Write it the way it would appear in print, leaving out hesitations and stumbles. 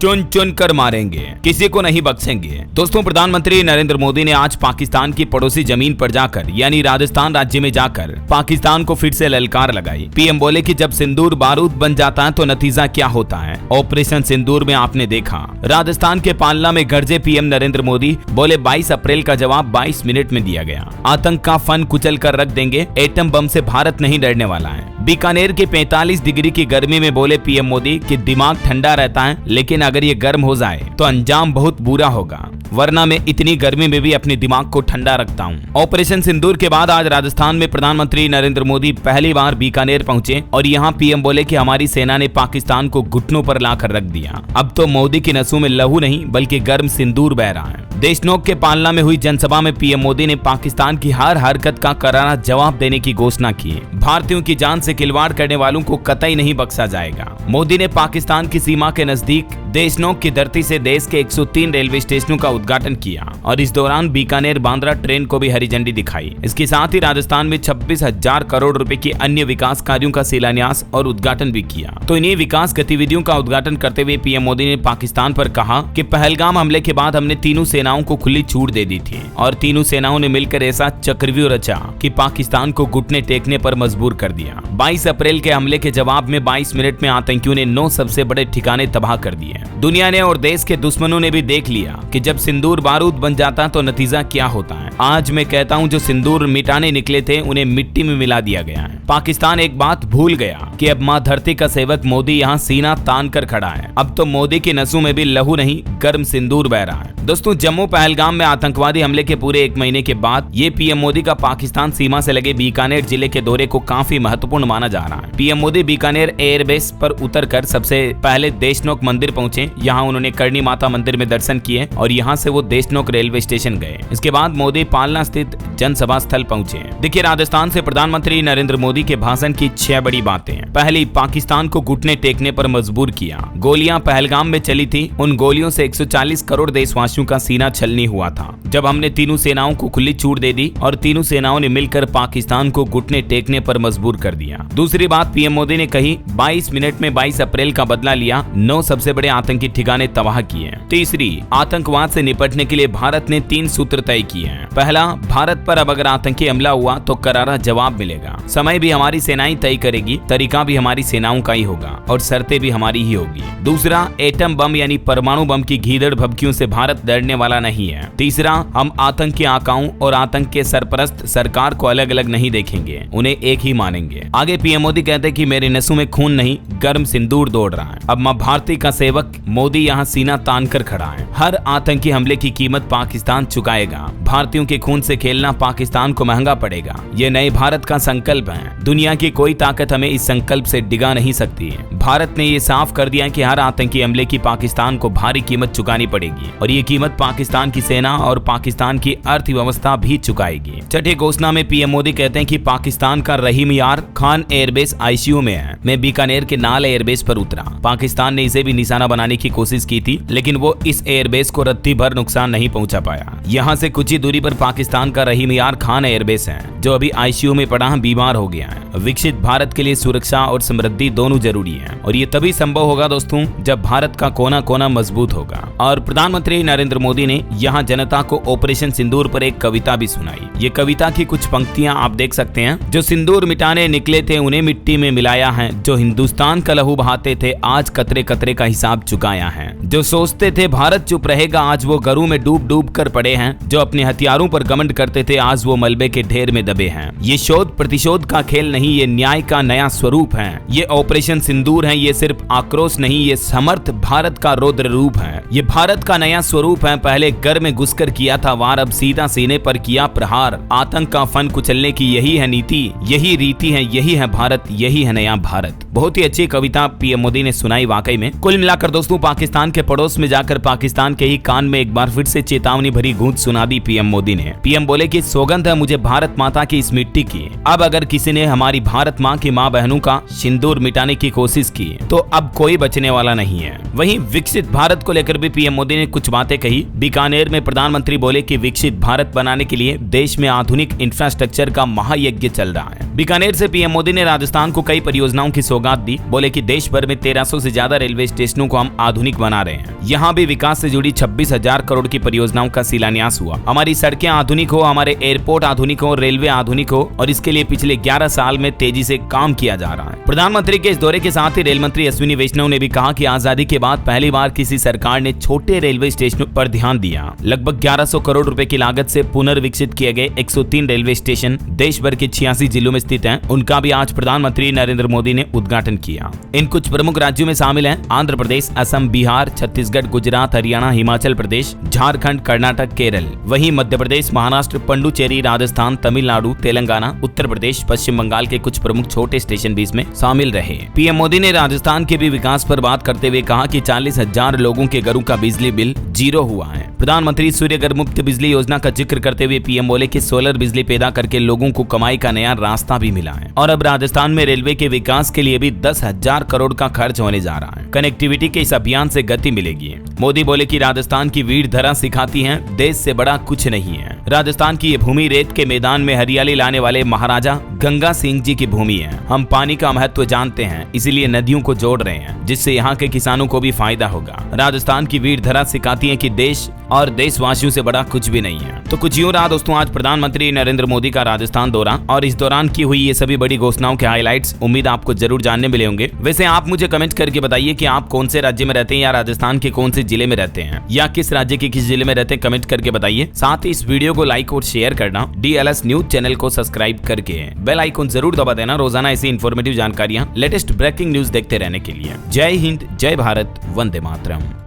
चुन चुन कर मारेंगे, किसी को नहीं बख्शेंगे। दोस्तों, प्रधानमंत्री नरेंद्र मोदी ने आज पाकिस्तान की पड़ोसी जमीन पर जाकर यानी राजस्थान राज्य में जाकर पाकिस्तान को फिर से ललकार लगाई। पीएम बोले कि जब सिंदूर बारूद बन जाता है तो नतीजा क्या होता है। ऑपरेशन सिंदूर में आपने देखा। राजस्थान के पालना में गरजे पीएम नरेंद्र मोदी, बोले 22 अप्रैल का जवाब 22 मिनट में दिया गया। आतंक का फन कुचल कर रख देंगे, एटम बम से भारत नहीं डरने वाला है। बीकानेर की 45 डिग्री की गर्मी में बोले पीएम मोदी कि दिमाग ठंडा रहता है, लेकिन अगर ये गर्म हो जाए तो अंजाम बहुत बुरा होगा, वरना मैं इतनी गर्मी में भी अपने दिमाग को ठंडा रखता हूँ। ऑपरेशन सिंदूर के बाद आज राजस्थान में प्रधानमंत्री नरेंद्र मोदी पहली बार बीकानेर पहुंचे और यहाँ पीएम बोले कि हमारी सेना ने पाकिस्तान को घुटनों पर लाकर रख दिया। अब तो मोदी की नसों में लहू नहीं बल्कि गर्म सिंदूर बह रहा है। देशनोक के पालना में हुई जनसभा में पीएम मोदी ने पाकिस्तान की हर हरकत का करारा जवाब देने की घोषणा की। भारतीयों की जान से खिलवाड़ करने वालों को कतई नहीं बख्शा जाएगा। मोदी ने पाकिस्तान की सीमा के नजदीक देशनोक की धरती से देश के 103 रेलवे स्टेशनों का उद्घाटन किया और इस दौरान बीकानेर बांद्रा ट्रेन को भी हरी झंडी दिखाई। इसके साथ ही राजस्थान में 26,000 करोड़ रुपए की अन्य विकास कार्यों का शिलान्यास और उद्घाटन भी किया। तो इन्हीं विकास गतिविधियों का उद्घाटन करते हुए पीएम मोदी ने पाकिस्तान पर कहा कि पहलगाम हमले के बाद हमने तीनों सेनाओं को खुली छूट दे दी थी और तीनों सेनाओं ने मिलकर ऐसा चक्रव्यूह रचा कि पाकिस्तान को घुटने टेकने पर मजबूर कर दिया। 22 अप्रैल के हमले के जवाब में 22 मिनट में आतंकियों ने 9 सबसे बड़े ठिकाने तबाह कर दिए। दुनिया ने और देश के दुश्मनों ने भी देख लिया कि जब सिंदूर बारूद बन जाता तो नतीजा क्या होता है। आज मैं कहता हूं, जो सिंदूर मिटाने निकले थे उन्हें मिट्टी में मिला दिया गया है। पाकिस्तान एक बात भूल गया कि अब मां धरती का सेवक मोदी यहाँ सीना तान कर खड़ा है। अब तो मोदी की नसों में भी लहू नहीं गर्म सिंदूर बह रहा है। दोस्तों, जम्मू पहलगाम में आतंकवादी हमले के पूरे 1 महीने के बाद ये पीएम मोदी का पाकिस्तान सीमा से लगे बीकानेर जिले के दौरे को काफी महत्वपूर्ण माना जा रहा है। पीएम मोदी बीकानेर एयरबेस पर उतरकर सबसे पहले देशनोक मंदिर पहुंचे। यहाँ उन्होंने करणी माता मंदिर में दर्शन किए और यहाँ से वो देशनोक रेलवे स्टेशन गए। इसके बाद मोदी पालना स्थित जनसभा स्थल पहुंचे। देखिए, राजस्थान से प्रधानमंत्री नरेंद्र मोदी के भाषण की 6 बड़ी बातें। पहली, पाकिस्तान को घुटने टेकने पर मजबूर किया। गोलियां पहलगाम में चली थी, उन गोलियों से 140 करोड़ देशवासियों का सीना छलनी हुआ था। जब हमने तीनों सेनाओं को खुली छूट दे दी और तीनों सेनाओं ने मिलकर पाकिस्तान को घुटने टेकने पर मजबूर कर दिया। दूसरी बात पीएम मोदी ने कही, 22 मिनट में 22 अप्रैल का बदला लिया, 9 सबसे बड़े आतंकी ठिकाने तबाह किए। तीसरी, आतंकवाद से निपटने के लिए भारत ने 3 सूत्र तय किए हैं। पहला, भारत पर अब अगर आतंकी हमला हुआ तो करारा जवाब मिलेगा। समय भी हमारी सेनाएं तय करेगी, तरीका भी हमारी सेनाओं का ही होगा और शर्तें भी हमारी ही होगी। दूसरा, एटम बम यानी परमाणु बम की घीदड़ भभकियों से भारत डरने वाला नहीं है। तीसरा, हम आतंक के आकाओं और आतंक के सरपरस्त सरकार को अलग अलग नहीं देखेंगे, उन्हें एक ही मानेंगे। आगे पीएम मोदी कहते हैं कि मेरे नसों में खून नहीं गर्म सिंदूर दौड़ रहा है। अब मां भारती का सेवक मोदी यहाँ सीना तान कर खड़ा है। हर आतंकी हमले की कीमत पाकिस्तान चुकाएगा। भारतीयों के खून से खेलना पाकिस्तान को महंगा पड़ेगा। ये नए भारत का संकल्प है। दुनिया की कोई ताकत हमें इस संकल्प से डिगा नहीं सकती है। भारत ने ये साफ कर दिया कि हर आतंकी हमले की पाकिस्तान को भारी कीमत चुकानी पड़ेगी और ये कीमत पाकिस्तान की सेना और पाकिस्तान की अर्थव्यवस्था भी चुकाएगी। छठी घोषणा में पीएम मोदी कहते हैं कि पाकिस्तान का रहीम यार खान एयरबेस आईसीयू में है। मैं बीकानेर के नाल एयरबेस पर उतरा। पाकिस्तान ने इसे भी निशाना बनाने की कोशिश की थी, लेकिन वो इस एयरबेस को रत्ती भर नुकसान नहीं पहुंचा पाया। यहाँ से कुछ ही दूरी पर पाकिस्तान का रहीम यार खान एयरबेस है, जो अभी आईसीयू में पड़ा बीमार हो गया है। विकसित भारत के लिए सुरक्षा और समृद्धि दोनों जरूरी है और ये तभी संभव होगा दोस्तों जब भारत का कोना कोना मजबूत होगा। और प्रधानमंत्री नरेंद्र मोदी ने यहाँ जनता को ऑपरेशन सिंदूर पर एक कविता भी सुनाई। ये कविता की कुछ पंक्तियां आप देख सकते हैं। जो सिंदूर मिटाने निकले थे उन्हें मिट्टी में मिलाया है, जो हिंदुस्तान का लहू बहाते थे आज कतरे कतरे का हिसाब चुकाया है। जो सोचते थे भारत चुप रहेगा आज वो गरू में डूब डूब कर पड़े हैं। जो अपने हथियारों पर घमंड करते थे आज वो मलबे के ढेर में दबे हैं। ये शोध प्रतिशोध का खेल नहीं, ये न्याय का नया स्वरूप है। ये ऑपरेशन सिंदूर है, ये सिर्फ आक्रोश नहीं, ये समर्थ भारत का रौद्र रूप है। ये भारत का नया स्वरूप है। पहले घर में घुसकर किया था वार, अब सीधा सीने पर किया प्रहार। आतंक का फन कुचलने की यही है नीति, यही रीति है, यही है भारत, यही है नया भारत। बहुत ही अच्छी कविता पीएम मोदी ने सुनाई वाकई में। कुल मिलाकर दोस्तों पाकिस्तान के पड़ोस में जाकर पाकिस्तान के ही कान में एक बार फिर से चेतावनी भरी गूंज सुना दी पीएम मोदी ने। पीएम बोले कि सौगंध है मुझे भारत माता की इस मिट्टी की। अब अगर किसी ने हमारी भारत माँ की माँ बहनों का सिंदूर मिटाने की कोशिश की तो अब कोई बचने वाला नहीं है। वहीं विकसित भारत को लेकर भी पीएम मोदी ने कुछ बातें कही। बीकानेर में प्रधानमंत्री बोले कि विकसित भारत बनाने के लिए देश में आधुनिक इंफ्रास्ट्रक्चर का महायज्ञ चल रहा है। बीकानेर से पीएम मोदी ने राजस्थान को कई परियोजनाओं की सौगात दी। बोले कि देश भर में 1300 से ज्यादा रेलवे स्टेशनों को हम आधुनिक बना रहे हैं। यहाँ भी विकास से जुड़ी 26,000 करोड़ की परियोजनाओं का शिलान्यास हुआ। हमारी सड़कें आधुनिक हो, हमारे एयरपोर्ट आधुनिक हो, रेलवे आधुनिक हो, और इसके लिए पिछले 11 साल में तेजी से काम किया जा रहा है। प्रधानमंत्री के इस दौरे के साथ ही रेल मंत्री अश्विनी वैष्णव ने भी कहा कि आजादी के बाद पहली बार किसी सरकार ने छोटे रेलवे स्टेशनों पर ध्यान दिया। लगभग 1100 करोड़ रुपए की लागत से पुनर्विकसित किए गए 103 रेलवे स्टेशन देश भर के 86 जिलों में स्थित हैं। उनका भी आज प्रधानमंत्री नरेंद्र मोदी ने उद्घाटन किया। इन कुछ प्रमुख राज्यों में शामिल हैं आंध्र प्रदेश, असम, बिहार, छत्तीसगढ़, गुजरात, हरियाणा, हिमाचल प्रदेश, झारखंड, कर्नाटक, केरल। वहीं मध्य प्रदेश, महाराष्ट्र, पुडुचेरी, राजस्थान, तमिलनाडु, तेलंगाना, उत्तर प्रदेश, पश्चिम बंगाल के कुछ प्रमुख छोटे स्टेशन भी इसमें शामिल रहे। पीएम मोदी ने राजस्थान के भी विकास पर बात करते हुए कहा कि 40,000 लोगों के घरों का बिजली बिल 0 हुआ है। प्रधानमंत्री सूर्य घर मुफ्त बिजली योजना का जिक्र करते हुए पीएम बोले कि सोलर बिजली पैदा करके लोगों को कमाई का नया रास्ता भी मिला है और अब राजस्थान में रेलवे के विकास के लिए भी 10,000 करोड़ का खर्च होने जा रहा है। कनेक्टिविटी के इस अभियान से गति मिलेगी। मोदी बोले कि राजस्थान की वीर धरा सिखाती है देश से बड़ा कुछ नहीं है। राजस्थान की ये भूमि रेत के मैदान में हरियाली लाने वाले महाराजा गंगा सिंह जी की भूमि है। हम पानी का महत्व जानते हैं, इसीलिए नदियों को जोड़ रहे हैं, जिससे यहाँ के किसानों को भी फायदा होगा। राजस्थान की वीर धरा सिखाती है कि देश और देशवासियों से बड़ा कुछ भी नहीं है। तो कुछ यूं रहा दोस्तों आज प्रधानमंत्री नरेंद्र मोदी का राजस्थान दौरा और इस दौरान की हुई ये सभी बड़ी घोषणाओं के हाइलाइट्स। उम्मीद आपको जरूर जानने मिले होंगे। वैसे आप मुझे कमेंट करके बताइए कि आप कौन से राज्य में रहते हैं या राजस्थान के कौन से जिले में रहते हैं या किस राज्य के किस जिले में रहते हैं, कमेंट करके बताइए। साथ ही इस वीडियो को लाइक और शेयर करना, DLS न्यूज चैनल को सब्सक्राइब करके बेल आइकन जरूर दबा देना रोजाना ऐसी इन्फॉर्मेटिव जानकारियां, लेटेस्ट ब्रेकिंग न्यूज देखते रहने के लिए। जय हिंद, जय भारत, वंदे मातरम।